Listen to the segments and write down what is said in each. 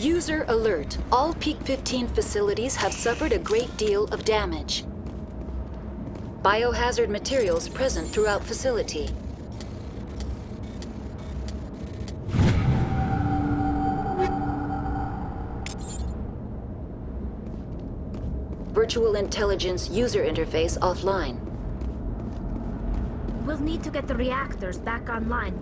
User alert. All Peak 15 facilities have suffered a great deal of damage. Biohazard materials present throughout facility. Virtual intelligence user interface offline. We'll need to get the reactors back online.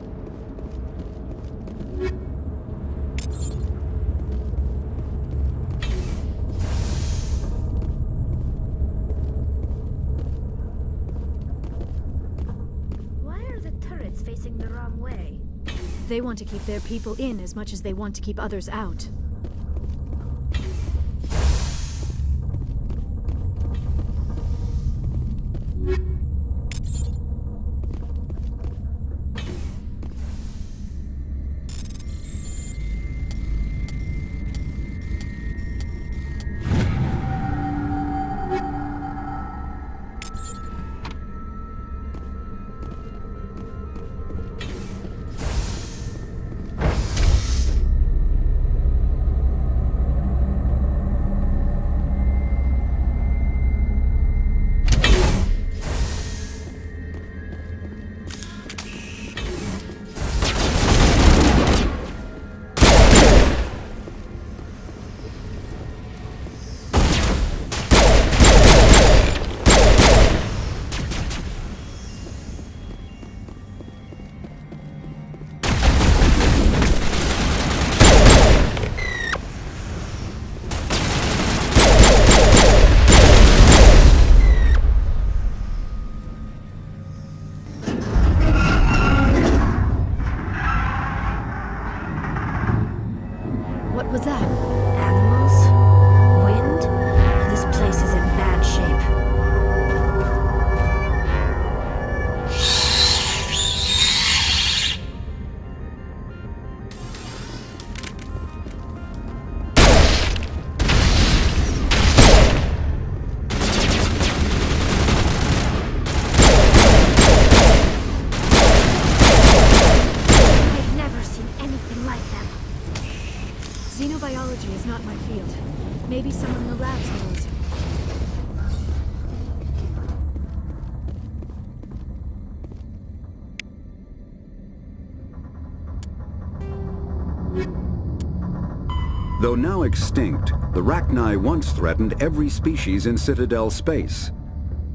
Why are the turrets facing the wrong way? They want to keep their people in as much as they want to keep others out. What was that? Animals? Wind? This place is in bad shape. I've never seen anything like them. Xenobiology is not my field. Maybe someone in the labs knows. Though now extinct, the Rachni once threatened every species in Citadel space.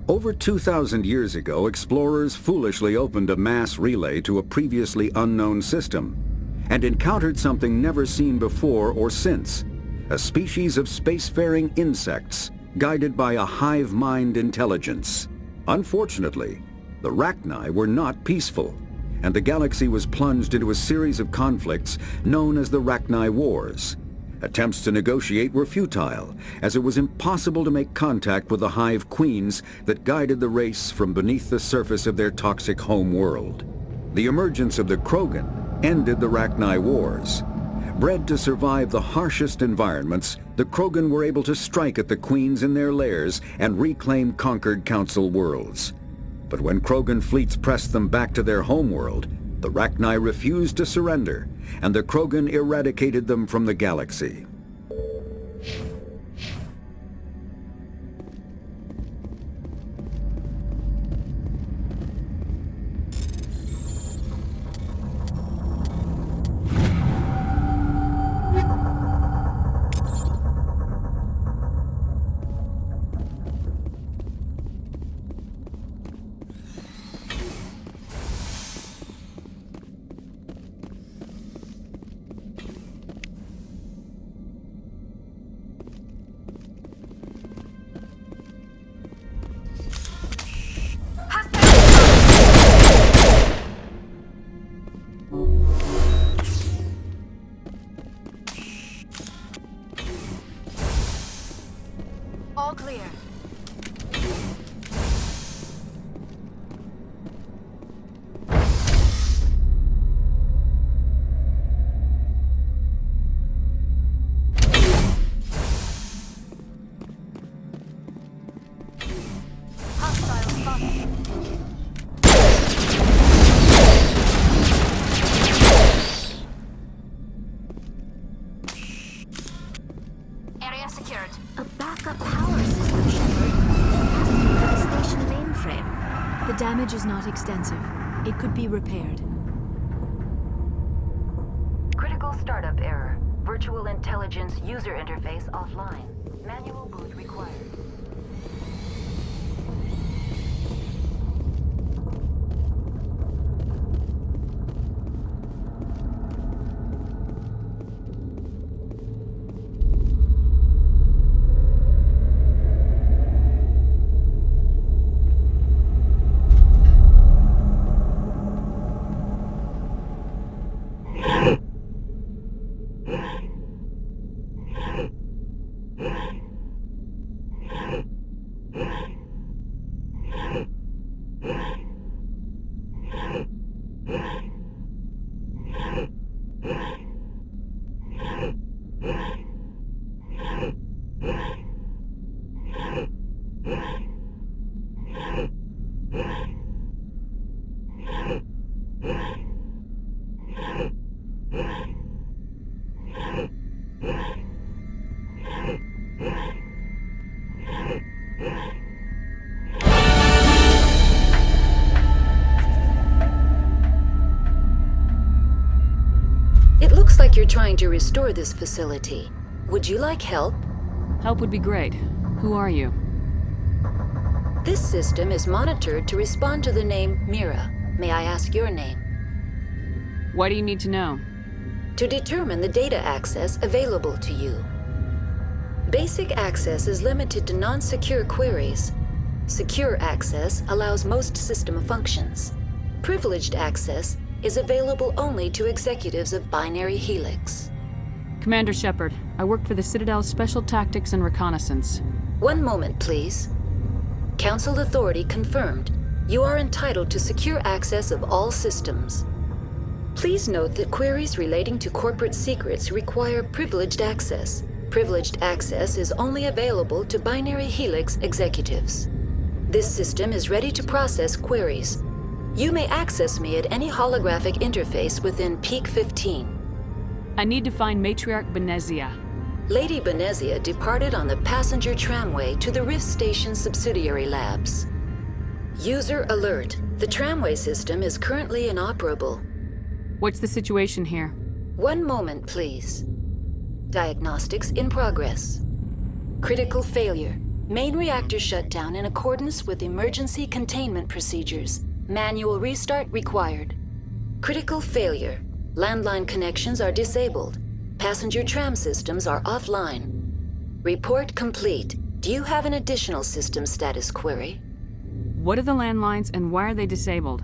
Over 2,000 years ago, explorers foolishly opened a mass relay to a previously unknown system and encountered something never seen before or since, a species of spacefaring insects guided by a hive mind intelligence. Unfortunately, the Rachni were not peaceful, and the galaxy was plunged into a series of conflicts known as the Rachni Wars. Attempts to negotiate were futile, as it was impossible to make contact with the hive queens that guided the race from beneath the surface of their toxic home world. The emergence of the Krogan ended the Rachni Wars. Bred to survive the harshest environments, the Krogan were able to strike at the queens in their lairs and reclaim conquered Council worlds. But when Krogan fleets pressed them back to their homeworld, the Rachni refused to surrender, and the Krogan eradicated them from the galaxy. All clear. Hostile spotted. have secured. A backup power system, Shepard. It has to be for the station mainframe. The damage is not extensive. It could be repaired. Critical startup error. Virtual intelligence user interface offline. Manual boot required. It looks like you're trying to restore this facility. Would you like help? Help would be great. Who are you? This system is monitored to respond to the name Mira. May I ask your name? Why do you need to know? To determine the data access available to you. Basic access is limited to non-secure queries. Secure access allows most system functions. Privileged access is available only to executives of Binary Helix. Commander Shepard, I work for the Citadel's Special Tactics and Reconnaissance. One moment, please. Council authority confirmed. You are entitled to secure access of all systems. Please note that queries relating to corporate secrets require privileged access. Privileged access is only available to Binary Helix executives. This system is ready to process queries. You may access me at any holographic interface within Peak 15. I need to find Matriarch Benezia. Lady Benezia departed on the passenger tramway to the Rift Station subsidiary labs. User alert. The tramway system is currently inoperable. What's the situation here? One moment, please. Diagnostics in progress. Critical failure. Main reactor shut down in accordance with emergency containment procedures. Manual restart required. Critical failure. Landline connections are disabled. Passenger tram systems are offline. Report complete. Do you have an additional system status query? What are the landlines and why are they disabled?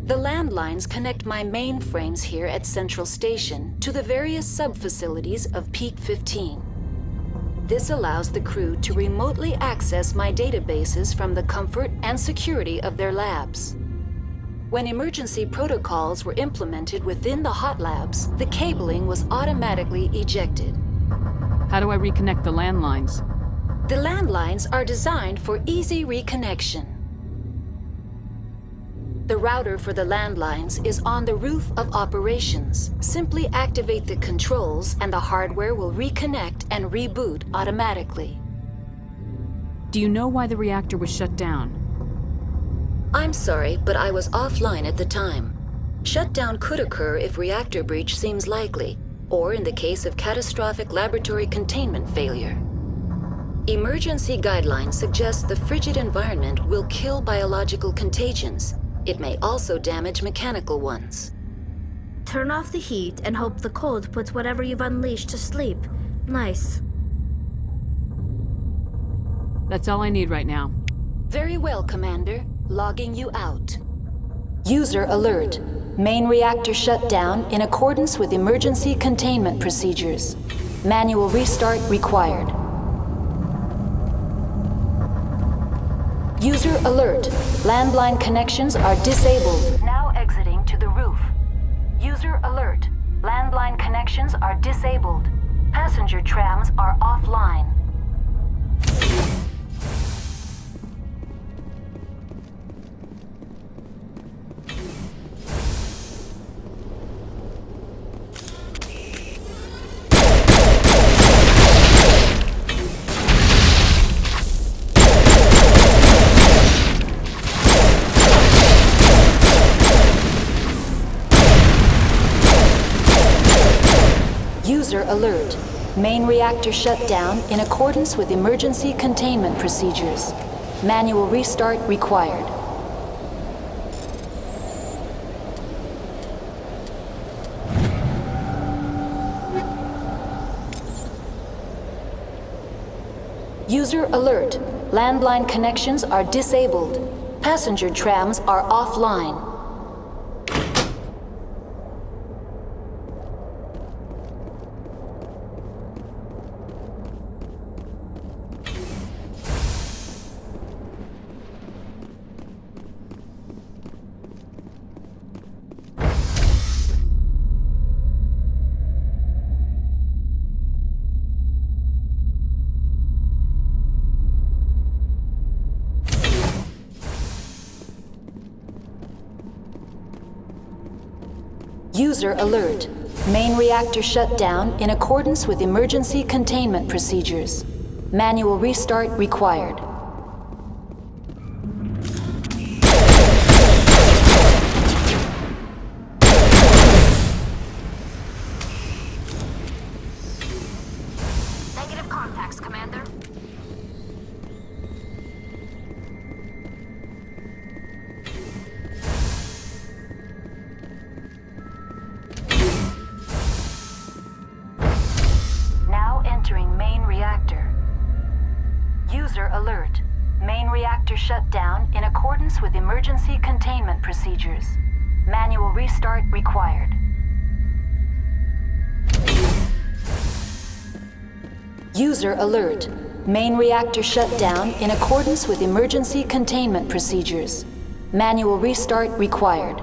The landlines connect my mainframes here at Central Station to the various sub-facilities of Peak 15. This allows the crew to remotely access my databases from the comfort and security of their labs. When emergency protocols were implemented within the hot labs, the cabling was automatically ejected. How do I reconnect the landlines? The landlines are designed for easy reconnection. The router for the landlines is on the roof of operations. Simply activate the controls and the hardware will reconnect and reboot automatically. Do you know why the reactor was shut down? I'm sorry, but I was offline at the time. Shutdown could occur if reactor breach seems likely, or in the case of catastrophic laboratory containment failure. Emergency guidelines suggest the frigid environment will kill biological contagions. It may also damage mechanical ones. Turn off the heat and hope the cold puts whatever you've unleashed to sleep. Nice. That's all I need right now. Very well, Commander. Logging you out. User alert. Main reactor shut down in accordance with emergency containment procedures. Manual restart required. User alert. Landline connections are disabled. Now exiting to the roof. User alert. Landline connections are disabled. Passenger trams are offline. User alert. Main reactor shut down in accordance with emergency containment procedures. Manual restart required. User alert. Landline connections are disabled. Passenger trams are offline. User alert. Main reactor shut down in accordance with emergency containment procedures. Manual restart required. Negative contacts, Commander. Now entering main reactor. User alert. Main reactor shut down in accordance with emergency containment procedures. Manual restart required. User alert. Main reactor shut down in accordance with emergency containment procedures. Manual restart required.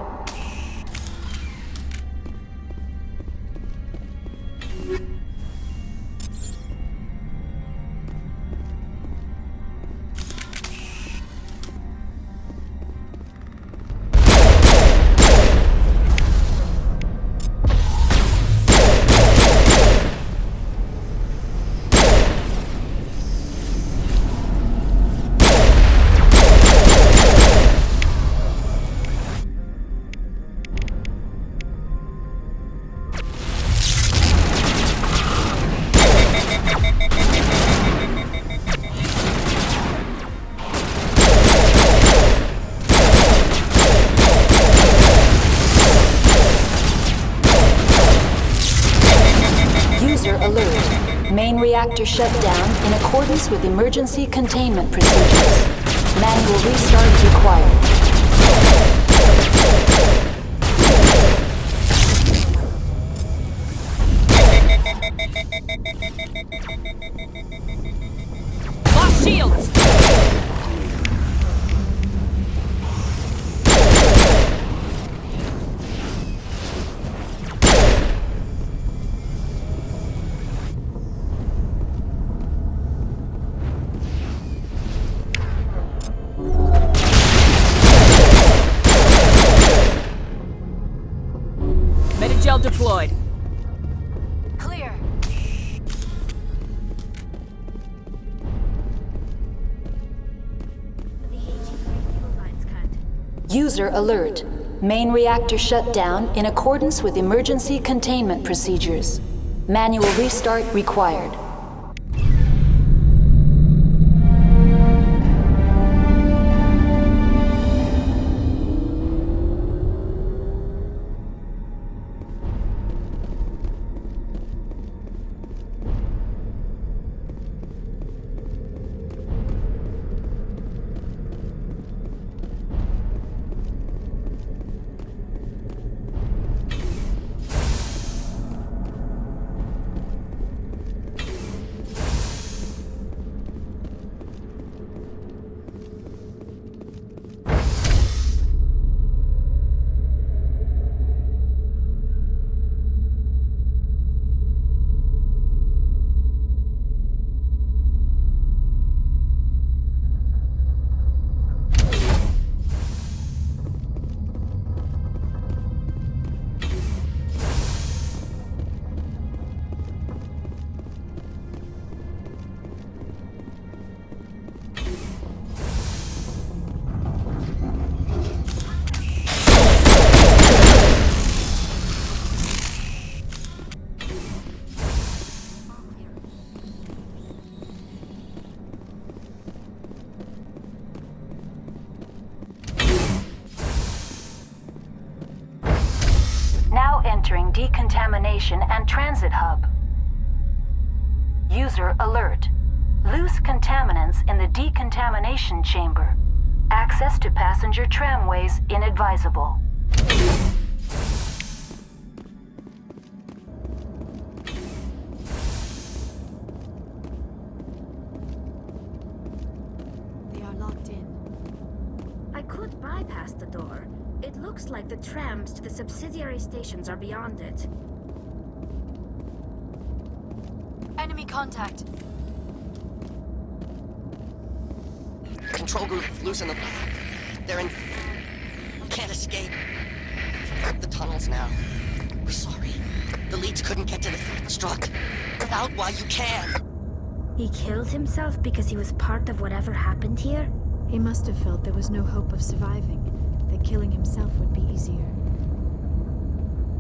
User alert. Main reactor shut down in accordance with emergency containment procedures. Manual restart required. Lost shields! Metagel deployed. Clear. The AG3 fuel lines cut. User alert. Main reactor shut down in accordance with emergency containment procedures. Manual restart required. station and transit hub. User alert. Loose contaminants in the decontamination chamber. Access to passenger tramways inadvisable. They are locked in. I could bypass the door. It looks like the trams to the subsidiary stations are beyond it. Enemy contact. Control group, loosen them. They're in... Can't escape. The tunnels now. We're sorry. The leads couldn't get to the struck. Out while you can. He killed himself because he was part of whatever happened here? He must have felt there was no hope of surviving, that killing himself would be easier.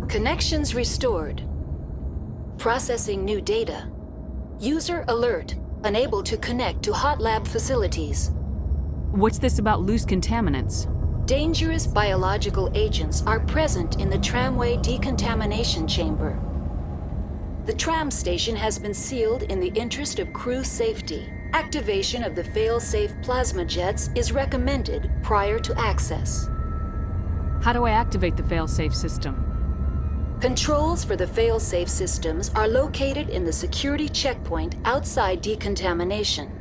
Connections restored. Processing new data. User alert. Unable to connect to hot lab facilities. What's this about loose contaminants? Dangerous biological agents are present in the tramway decontamination chamber. The tram station has been sealed in the interest of crew safety. Activation of the fail-safe plasma jets is recommended prior to access. How do I activate the fail-safe system? Controls for the fail-safe systems are located in the security checkpoint outside decontamination.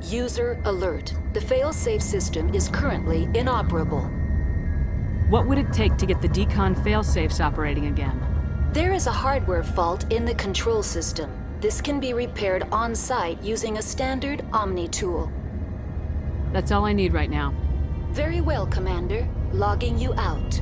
User alert. The fail-safe system is currently inoperable. What would it take to get the decon fail-safes operating again? There is a hardware fault in the control system. This can be repaired on-site using a standard Omni tool. That's all I need right now. Very well, Commander. Logging you out.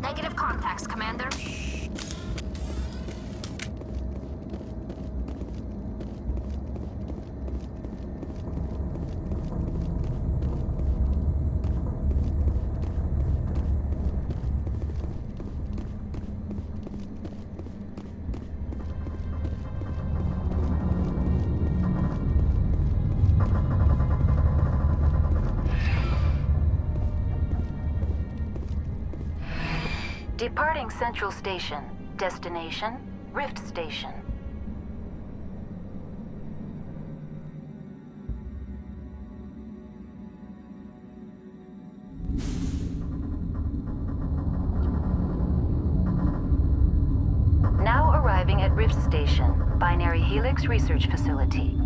Negative contacts, Commander. Departing Central Station. Destination, Rift Station. Now arriving at Rift Station, Binary Helix Research Facility.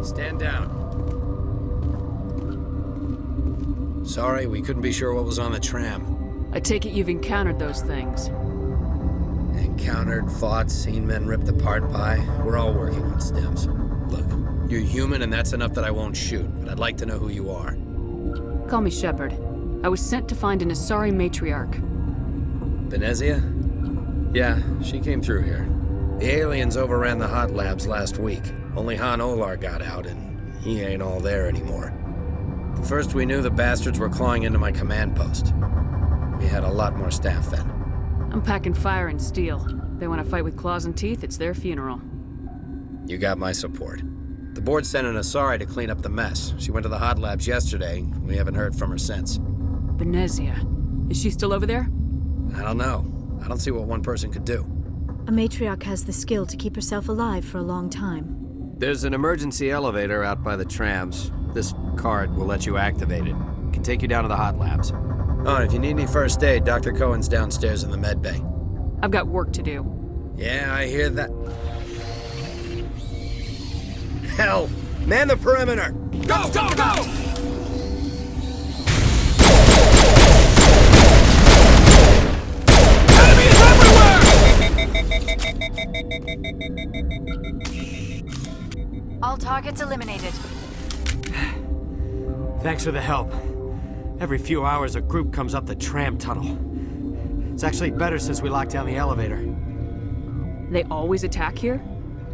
Stand down. Sorry, we couldn't be sure what was on the tram. I take it you've encountered those things. Encountered, fought, seen men ripped apart by. We're all working on stems. Look, you're human and that's enough that I won't shoot, but I'd like to know who you are. Call me Shepard. I was sent to find an Asari matriarch. Venezia? Yeah, she came through here. The aliens overran the hot labs last week. Only Han Olar got out, and he ain't all there anymore. The first we knew, the bastards were clawing into my command post. We had a lot more staff then. I'm packing fire and steel. They want to fight with claws and teeth, it's their funeral. You got my support. The board sent an Asari to clean up the mess. She went to the hot labs yesterday. We haven't heard from her since. Venezia. Is she still over there? I don't know. I don't see what one person could do. A matriarch has the skill to keep herself alive for a long time. There's an emergency elevator out by the trams. This card will let you activate it. It can take you down to the hot labs. Oh, and if you need any first aid, Dr. Cohen's downstairs in the med bay. I've got work to do. Yeah, I hear that. Hell! Man the perimeter! Go, go, go! Enemies everywhere! All targets eliminated. Thanks for the help. Every few hours, a group comes up the tram tunnel. It's actually better since we locked down the elevator. They always attack here?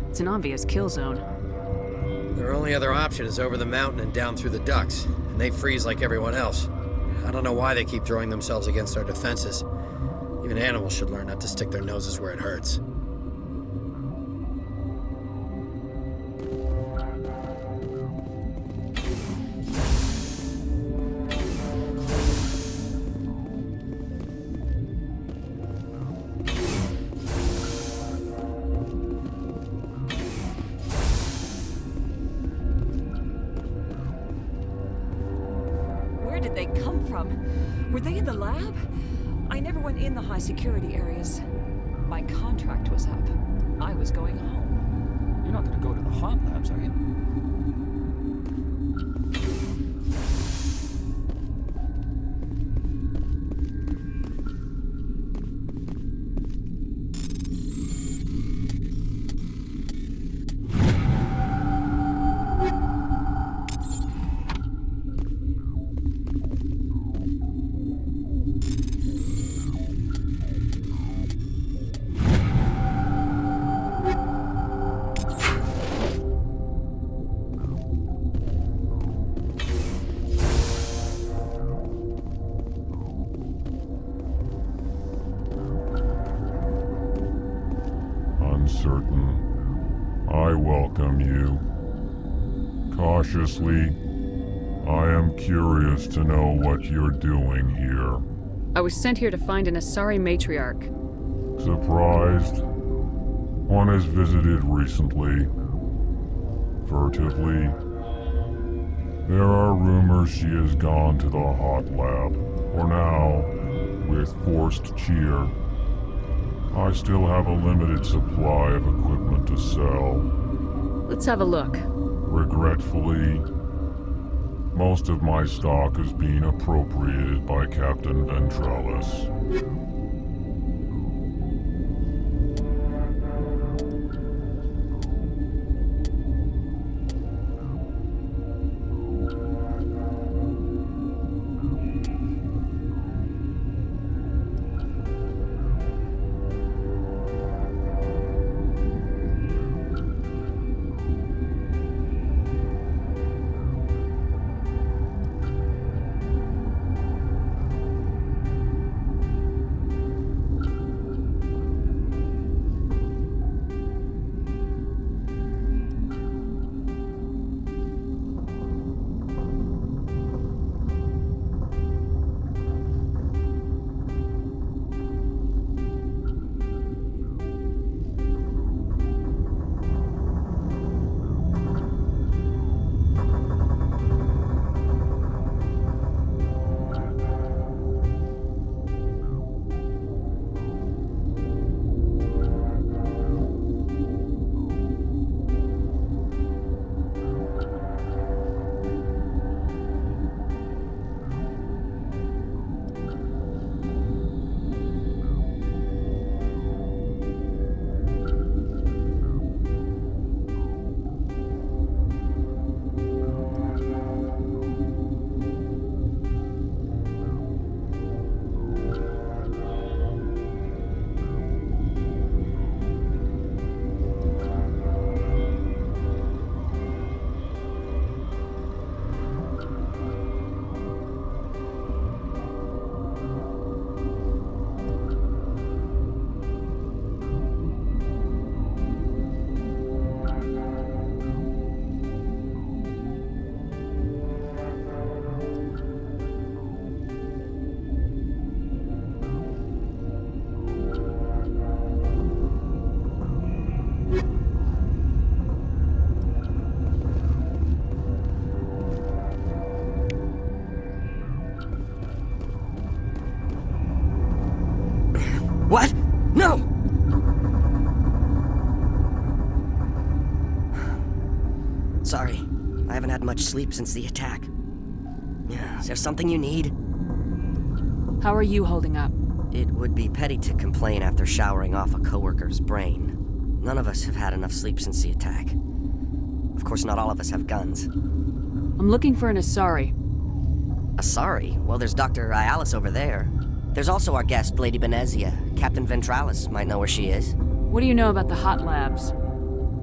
It's an obvious kill zone. Their only other option is over the mountain and down through the ducts, and they freeze like everyone else. I don't know why they keep throwing themselves against our defenses. Even animals should learn not to stick their noses where it hurts. Where did they come from? Were they in the lab? I never went in the high security areas. My contract was up. I was going home. You're not gonna go to the hot labs, are you? Uncertain, I welcome you. Cautiously, I am curious to know what you're doing here. I was sent here to find an Asari matriarch. Surprised? One has visited recently. Furtively. There are rumors she has gone to the hot lab. For now, with forced cheer. I still have a limited supply of equipment to sell. Let's have a look. Regretfully, most of my stock is being appropriated by Captain Ventralis. What? No! Sorry. I haven't had much sleep since the attack. Yeah, is there something you need? How are you holding up? It would be petty to complain after showering off a coworker's brain. None of us have had enough sleep since the attack. Of course, not all of us have guns. I'm looking for an Asari. Asari? Well, there's Dr. Ayalis over there. There's also our guest, Lady Benezia. Captain Ventralis might know where she is. What do you know about the hot labs?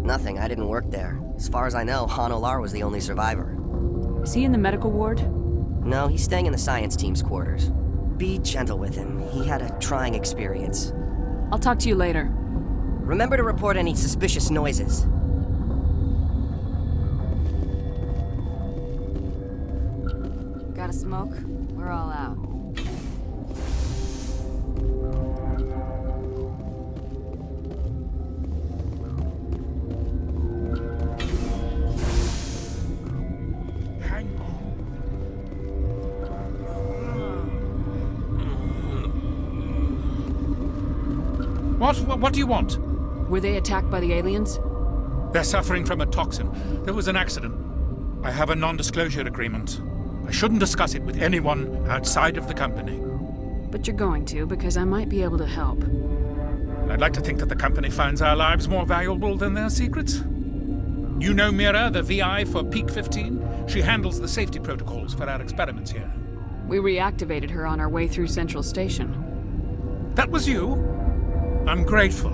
Nothing, I didn't work there. As far as I know, Han Olar was the only survivor. Is he in the medical ward? No, he's staying in the science team's quarters. Be gentle with him. He had a trying experience. I'll talk to you later. Remember to report any suspicious noises. Got a smoke? We're all out. What do you want? Were they attacked by the aliens? They're suffering from a toxin. There was an accident. I have a non-disclosure agreement. I shouldn't discuss it with anyone outside of the company. But you're going to, because I might be able to help. I'd like to think that the company finds our lives more valuable than their secrets. You know Mira, the VI for Peak 15? She handles the safety protocols for our experiments here. We reactivated her on our way through Central Station. That was you? I'm grateful.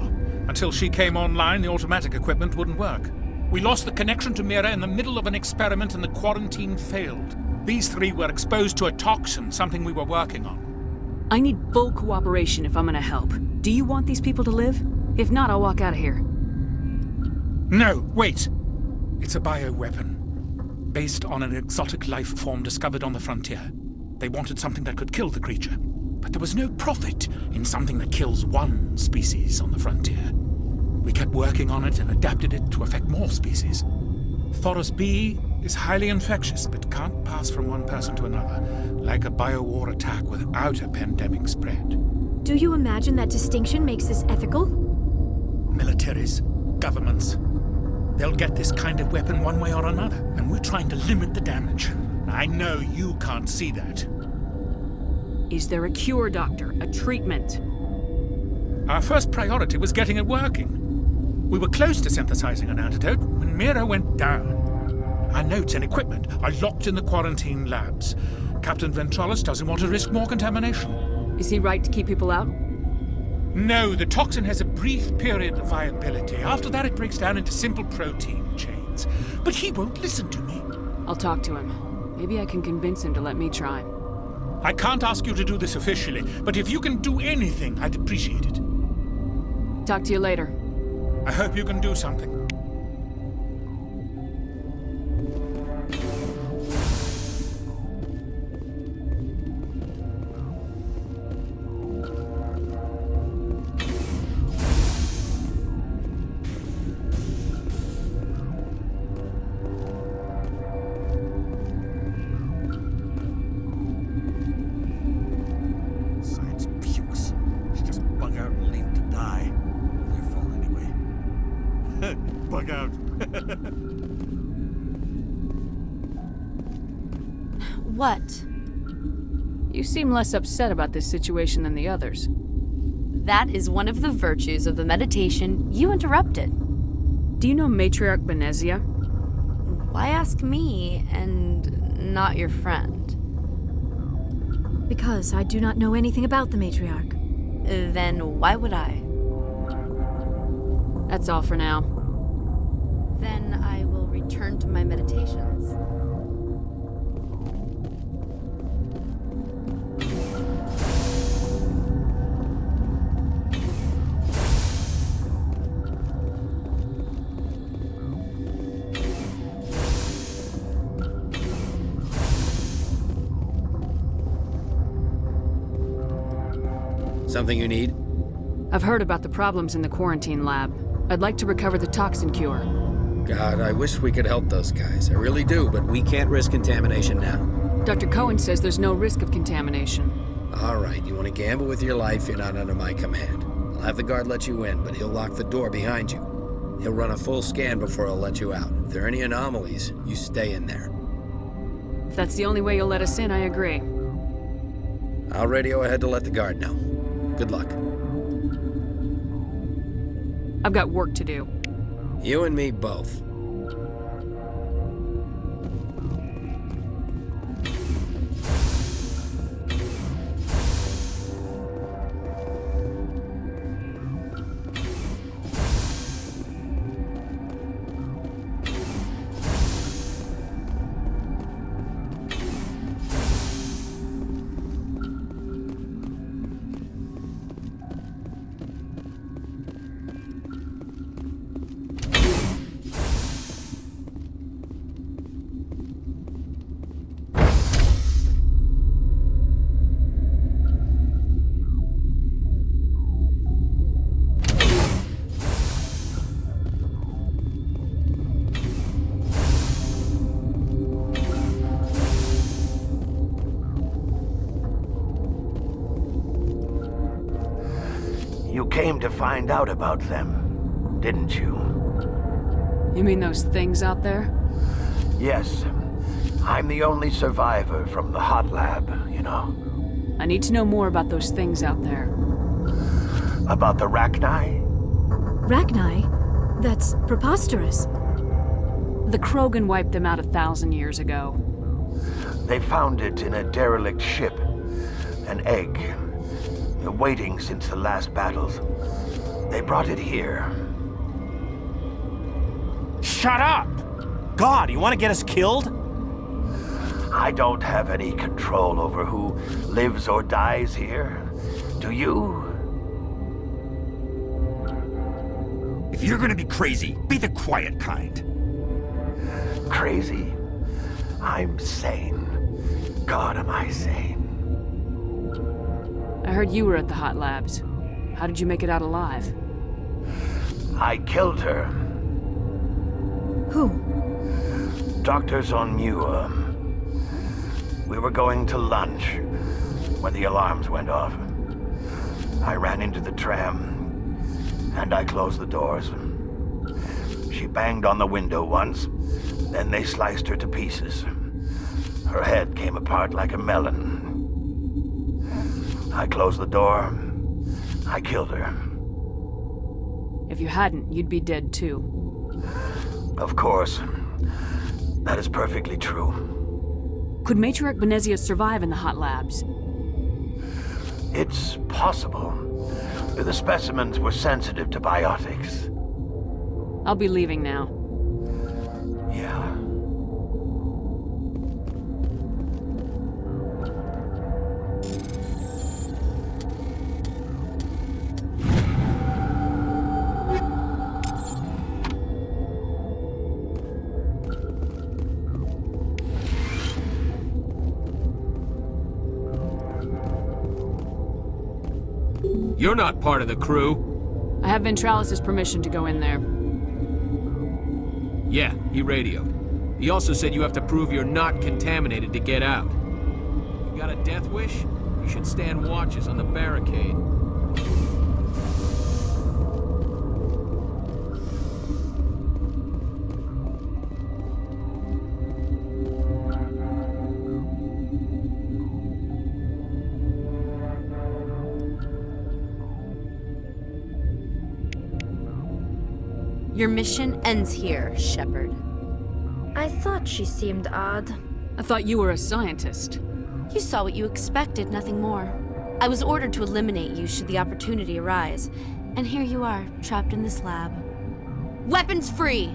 Until she came online, the automatic equipment wouldn't work. We lost the connection to Mira in the middle of an experiment and the quarantine failed. These three were exposed to a toxin, something we were working on. I need full cooperation if I'm gonna help. Do you want these people to live? If not, I'll walk out of here. No, wait. It's a bioweapon, based on an exotic life form discovered on the frontier. They wanted something that could kill the creature. But there was no profit in something that kills one species on the frontier. We kept working on it and adapted it to affect more species. Thoros B is highly infectious, but can't pass from one person to another, like a biowar attack without a pandemic spread. Do you imagine that distinction makes this ethical? Militaries, governments, they'll get this kind of weapon one way or another, and we're trying to limit the damage. I know you can't see that. Is there a cure, Doctor? A treatment? Our first priority was getting it working. We were close to synthesizing an antidote when Mira went down. Our notes and equipment are locked in the quarantine labs. Captain Ventralis doesn't want to risk more contamination. Is he right to keep people out? No, the toxin has a brief period of viability. After that, it breaks down into simple protein chains. But he won't listen to me. I'll talk to him. Maybe I can convince him to let me try. I can't ask you to do this officially, but if you can do anything, I'd appreciate it. Talk to you later. I hope you can do something. Bug out. What? You seem less upset about this situation than the others. That is one of the virtues of the meditation you interrupted. Do you know Matriarch Benezia? Why ask me and not your friend? Because I do not know anything about the matriarch. Then why would I? That's all for now. Then I will return to my meditations. Something you need? I've heard about the problems in the quarantine lab. I'd like to recover the toxin cure. God, I wish we could help those guys. I really do, but we can't risk contamination now. Dr. Cohen says there's no risk of contamination. Alright, you want to gamble with your life, you're not under my command. I'll have the guard let you in, but he'll lock the door behind you. He'll run a full scan before he'll let you out. If there are any anomalies, you stay in there. If that's the only way you'll let us in, I agree. I'll radio ahead to let the guard know. Good luck. I've got work to do. You and me both. You came to find out about them, didn't you? You mean those things out there? Yes. I'm the only survivor from the hot lab, you know. I need to know more about those things out there. About the Rachni? Rachni? That's preposterous. The Krogan wiped them out 1,000 years ago. They found it in a derelict ship. An egg. Waiting since the last battles. They brought it here. Shut up! God, you want to get us killed? I don't have any control over who lives or dies here. Do you? If you're gonna be crazy, be the quiet kind. Crazy? I'm sane. God, am I sane. I heard you were at the hot labs. How did you make it out alive? I killed her. Who? Dr. Zonmua. We were going to lunch when the alarms went off. I ran into the tram, and I closed the doors. She banged on the window once, then they sliced her to pieces. Her head came apart like a melon. I closed the door. I killed her. If you hadn't, you'd be dead too. Of course. That is perfectly true. Could Matriarch Benezia survive in the hot labs? It's possible. The specimens were sensitive to biotics. I'll be leaving now. Yeah. You're not part of the crew. I have Ventralis' permission to go in there. Yeah, he radioed. He also said you have to prove you're not contaminated to get out. You got a death wish? You should stand watches on the barricade. Your mission ends here, Shepard. I thought she seemed odd. I thought you were a scientist. You saw what you expected, nothing more. I was ordered to eliminate you should the opportunity arise. And here you are, trapped in this lab. Weapons free!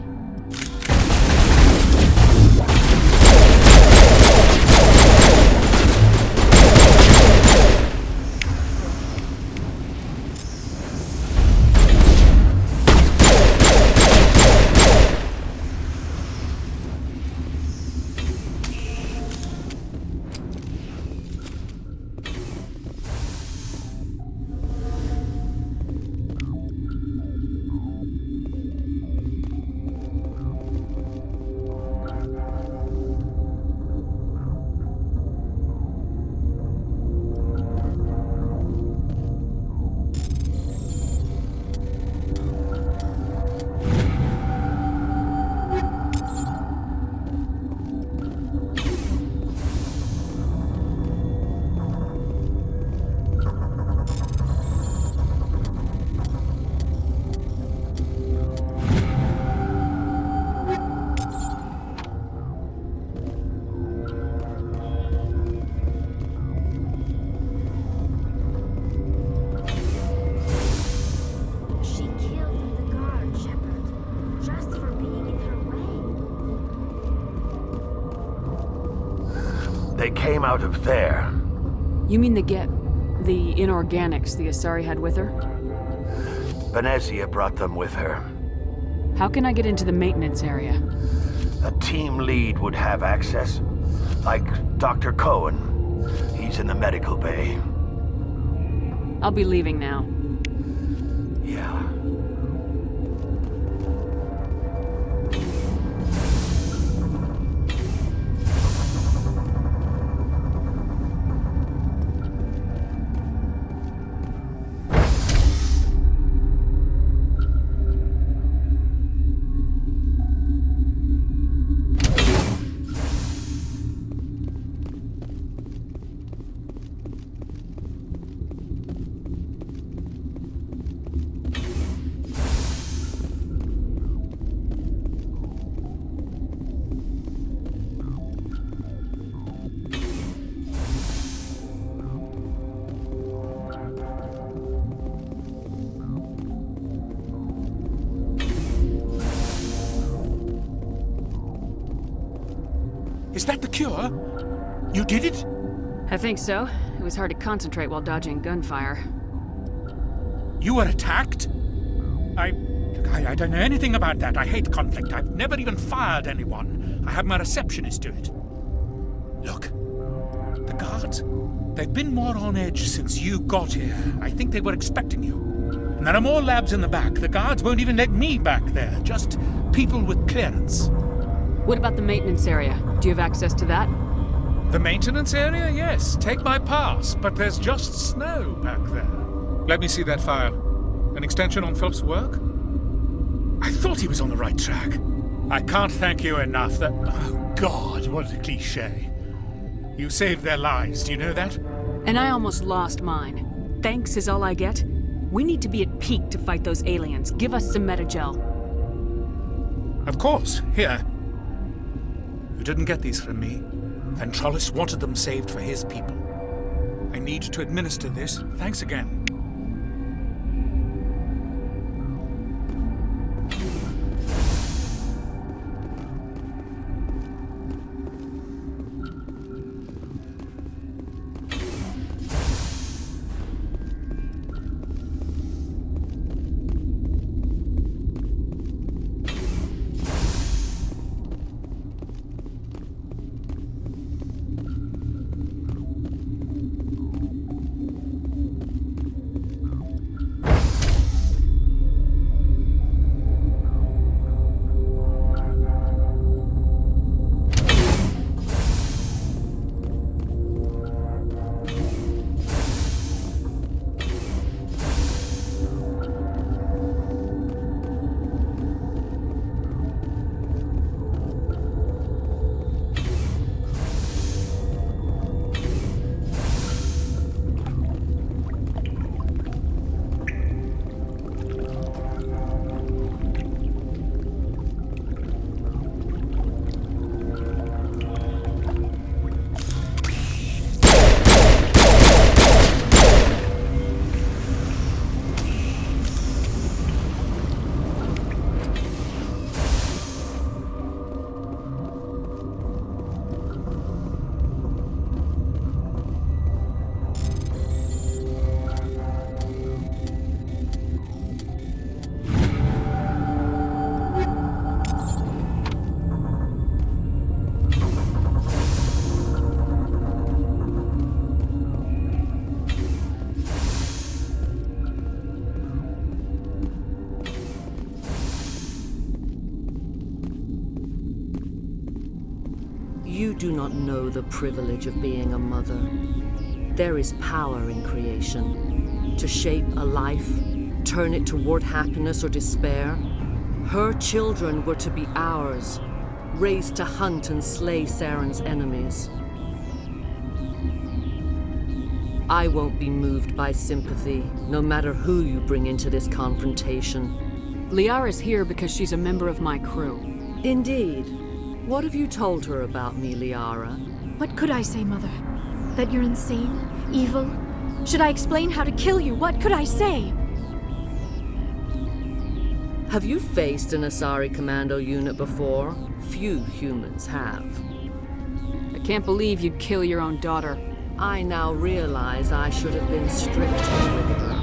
came out of there. You mean the inorganics the Asari had with her? Venezia brought them with her. How can I get into the maintenance area? A team lead would have access. Like Dr. Cohen. He's in the medical bay. I'll be leaving now. Yeah. Is that the cure? You did it? I think so. It was hard to concentrate while dodging gunfire. You were attacked? I don't know anything about that. I hate conflict. I've never even fired anyone. I have my receptionist do it. Look, the guards, they've been more on edge since you got here. I think they were expecting you. And there are more labs in the back. The guards won't even let me back there. Just people with clearance. What about the maintenance area? Do you have access to that? The maintenance area? Yes. Take my pass. But there's just snow back there. Let me see that file. An extension on Philip's work? I thought he was on the right track. I can't thank you enough that... Oh, God, what a cliché. You saved their lives, do you know that? And I almost lost mine. Thanks is all I get? We need to be at peak to fight those aliens. Give us some Metagel. Of course. Here. You didn't get these from me. Ventrolis wanted them saved for his people. I need to administer this. Thanks again. You do not know the privilege of being a mother. There is power in creation. To shape a life, turn it toward happiness or despair. Her children were to be ours, raised to hunt and slay Saren's enemies. I won't be moved by sympathy, no matter who you bring into this confrontation. Liara's here because she's a member of my crew. Indeed. What have you told her about me, Liara? What could I say, Mother? That you're insane? Evil? Should I explain how to kill you? What could I say? Have you faced an Asari commando unit before? Few humans have. Can't believe you'd kill your own daughter. I now realize I should have been stricter with her.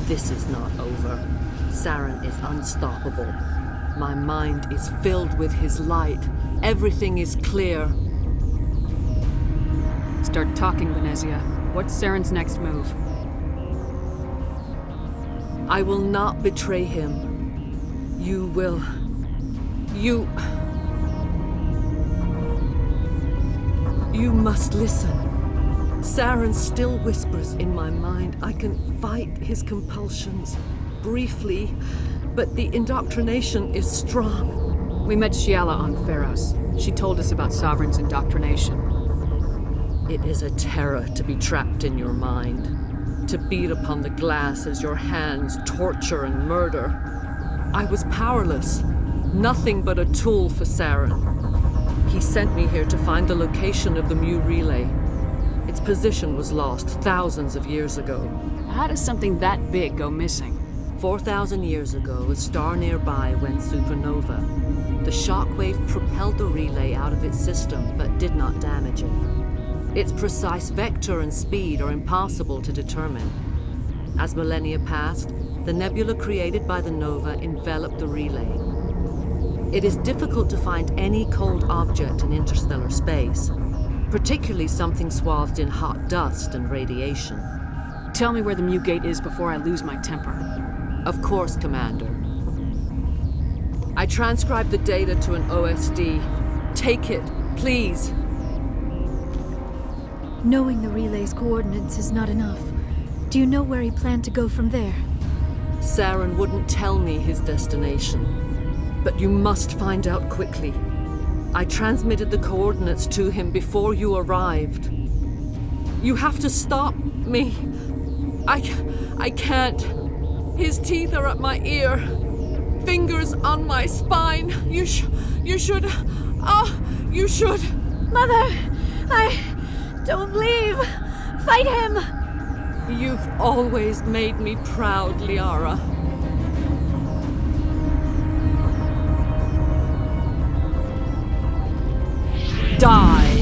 This is not over. Saren is unstoppable. My mind is filled with his light. Everything is clear. Start talking, Venezia. What's Saren's next move? I will not betray him. You will. You must listen. Saren still whispers in my mind. I can fight his compulsions, briefly, but the indoctrination is strong. We met Shiala on Pharos. She told us about Sovereign's indoctrination. It is a terror to be trapped in your mind, to beat upon the glass as your hands torture and murder. I was powerless, nothing but a tool for Saren. He sent me here to find the location of the Mu relay. Its position was lost thousands of years ago. How does something that big go missing? 4,000 years ago, a star nearby went supernova. The shockwave propelled the relay out of its system, but did not damage it. Its precise vector and speed are impossible to determine. As millennia passed, the nebula created by the nova enveloped the relay. It is difficult to find any cold object in interstellar space, particularly something swathed in hot dust and radiation. Tell me where the Mu Gate is before I lose my temper. Of course, Commander. I transcribed the data to an OSD. Take it, please. Knowing the relay's coordinates is not enough. Do you know where he planned to go from there? Saren wouldn't tell me his destination. But you must find out quickly. I transmitted the coordinates to him before you arrived. You have to stop me. I can't. His teeth are at my ear. Fingers on my spine. You should. You should. Mother! Don't leave! Fight him! You've always made me proud, Liara. Die!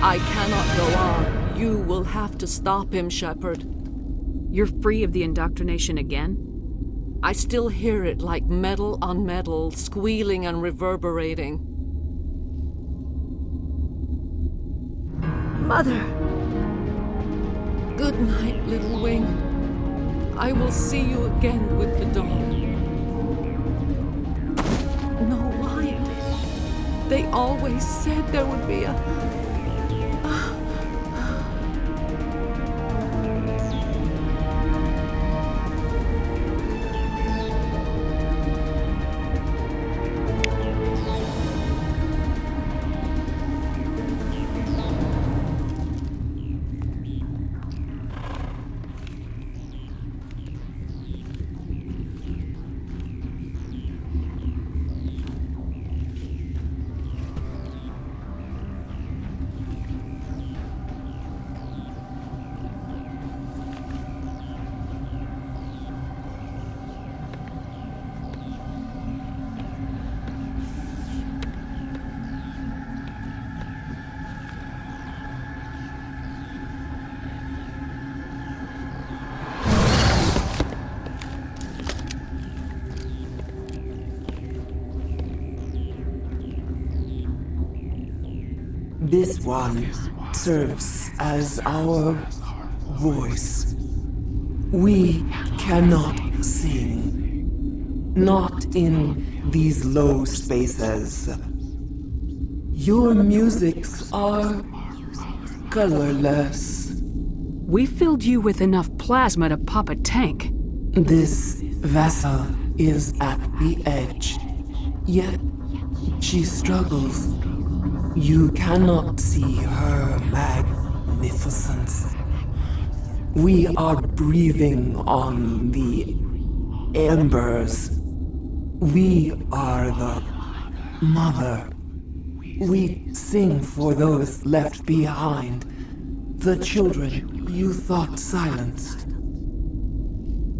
I cannot go on. You will have to stop him, Shepard. You're free of the indoctrination again? I still hear it like metal on metal, squealing and reverberating. Mother! Good night, little wing. I will see you again with the dawn. No light. They always said there would be a... This one serves as our voice. We cannot sing. Not in these low spaces. Your musics are colorless. We filled you with enough plasma to pop a tank. This vessel is at the edge. Yet she struggles. You cannot see her magnificence. We are breathing on the embers. We are the mother. We sing for those left behind, the children you thought silenced.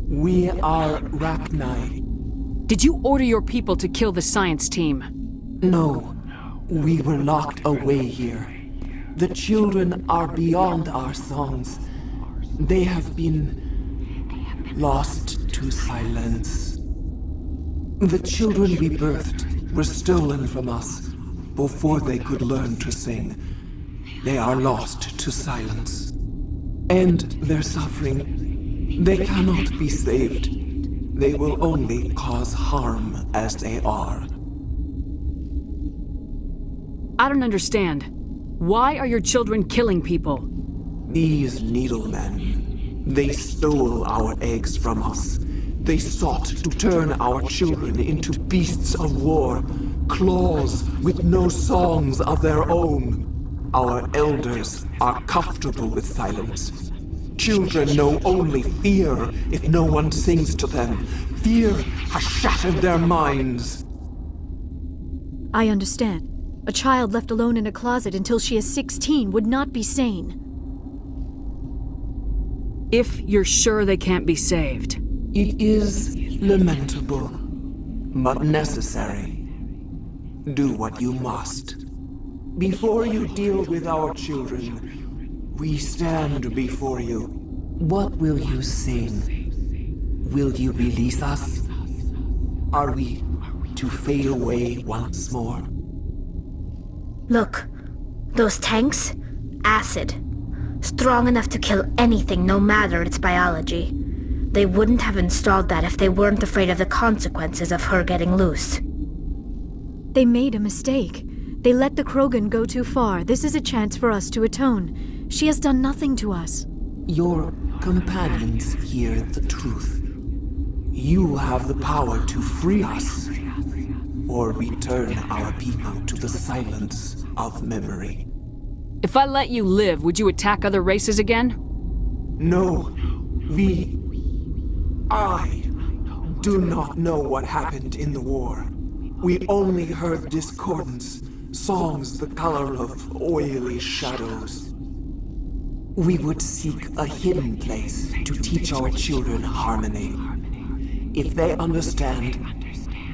We are Rachni. Did you order your people to kill the science team? No. We were locked away here. The children are beyond our songs. They have been lost to silence. The children we birthed were stolen from us before they could learn to sing. They are lost to silence. And their suffering, they cannot be saved. They will only cause harm as they are. I don't understand. Why are your children killing people? These needlemen, they stole our eggs from us. They sought to turn our children into beasts of war, claws with no songs of their own. Our elders are comfortable with silence. Children know only fear if no one sings to them. Fear has shattered their minds. I understand. A child left alone in a closet until she is 16 would not be sane. If you're sure they can't be saved. It is lamentable, but necessary. Do what you must. Before you deal with our children, we stand before you. What will you sing? Will you release us? Are we to fade away once more? Look, those tanks? Acid. Strong enough to kill anything, no matter its biology. They wouldn't have installed that if they weren't afraid of the consequences of her getting loose. They made a mistake. They let the Krogan go too far. This is a chance for us to atone. She has done nothing to us. Your companions hear the truth. You have the power to free us, or return our people to the silence of memory. If I let you live, would you attack other races again? No. I do not know what happened in the war. We only heard discordance, songs the color of oily shadows. We would seek a hidden place to teach our children harmony. If they understand,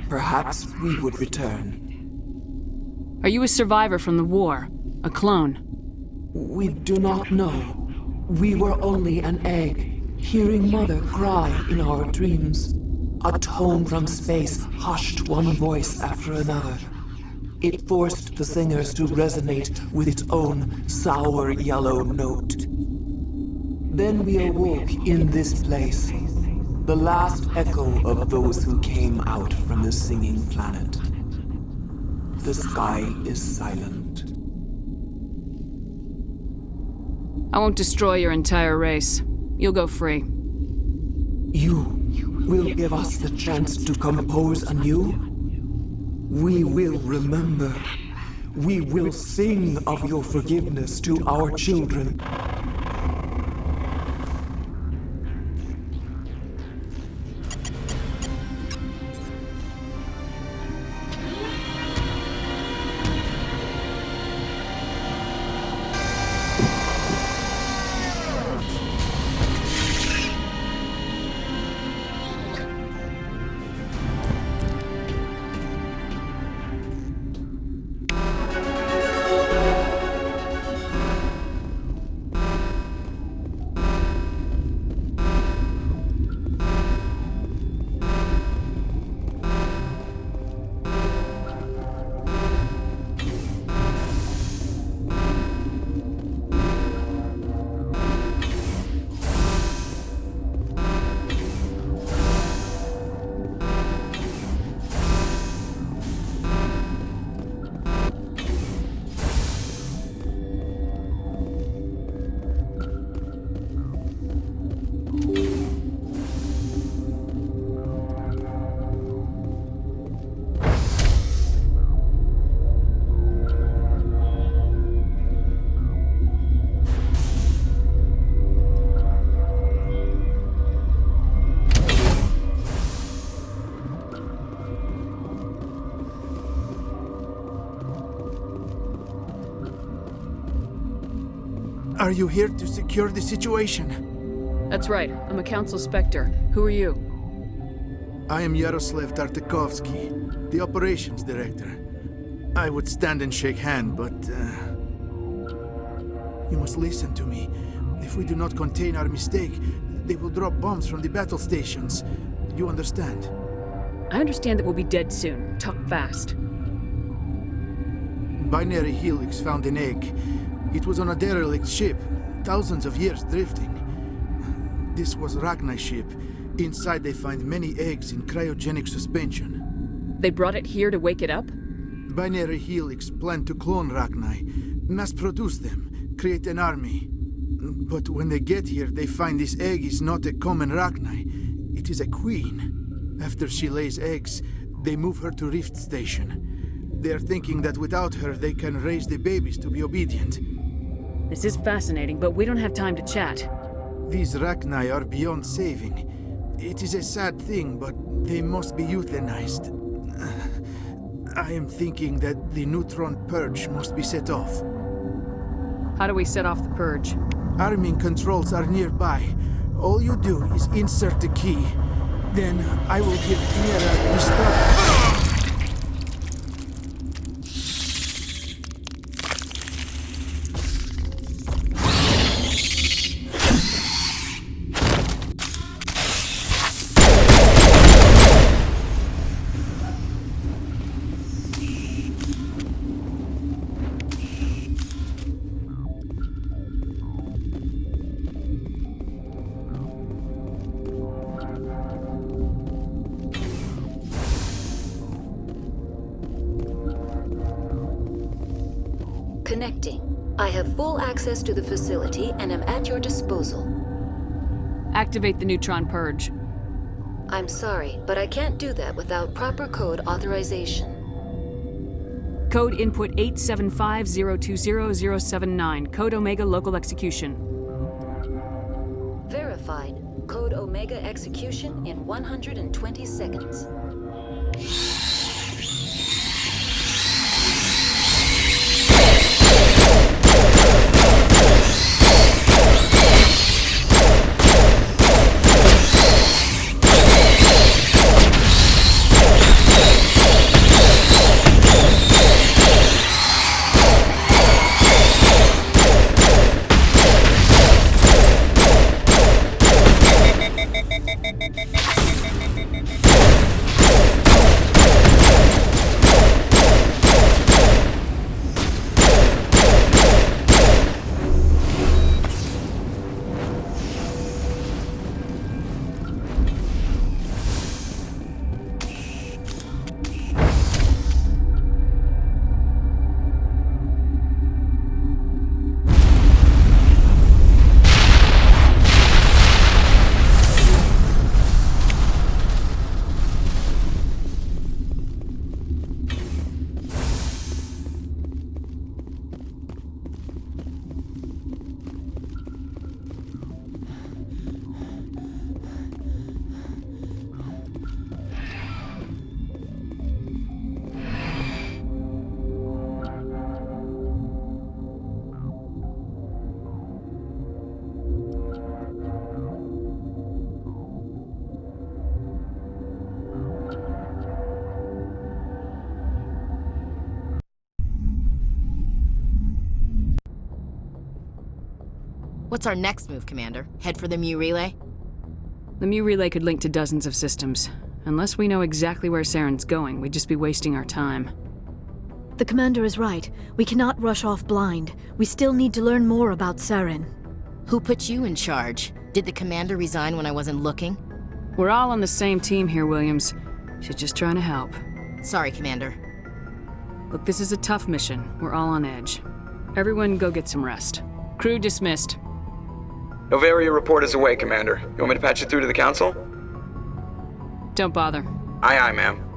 perhaps we would return. Are you a survivor from the war? A clone? We do not know. We were only an egg, hearing Mother cry in our dreams. A tone from space hushed one voice after another. It forced the singers to resonate with its own sour yellow note. Then we awoke in this place, the last echo of those who came out from the singing planet. The sky is silent. I won't destroy your entire race. You'll go free. You will give us the chance to compose anew? We will remember. We will sing of your forgiveness to our children. Are you here to secure the situation? That's right. I'm a Council Spectre. Who are you? I am Yaroslav Tartakovsky, the Operations Director. I would stand and shake hand, but... you must listen to me. If we do not contain our mistake, they will drop bombs from the battle stations. You understand? I understand that we'll be dead soon. Talk fast. Binary Helix found an egg. It was on a derelict ship, thousands of years drifting. This was Rachni's ship. Inside they find many eggs in cryogenic suspension. They brought it here to wake it up? Binary Helix planned to clone Rachni, mass-produce them, create an army. But when they get here, they find this egg is not a common Rachni. It is a queen. After she lays eggs, they move her to Rift Station. They are thinking that without her, they can raise the babies to be obedient. This is fascinating, but we don't have time to chat. These Rachni are beyond saving. It is a sad thing, but they must be euthanized. I am thinking that the neutron purge must be set off. How do we set off the purge? Arming controls are nearby. All you do is insert the key. Then I will give Kiera the start. Connecting. I have full access to the facility and am at your disposal. Activate the neutron purge. I'm sorry, but I can't do that without proper code authorization. Code input 875020079. Code Omega local execution. Verified. Code Omega execution in 120 seconds. What's our next move, Commander? Head for the Mu relay? The Mu relay could link to dozens of systems. Unless we know exactly where Saren's going, we'd just be wasting our time. The commander is right. We cannot rush off blind. We still need to learn more about Saren. Who put you in charge? Did the commander resign when I wasn't looking? We're all on the same team here, Williams. She's just trying to help. Sorry, Commander. Look, this is a tough mission. We're all on edge. Everyone go get some rest. Crew dismissed. Noveria report is away, Commander. You want me to patch it through to the Council? Don't bother. Aye, aye, ma'am.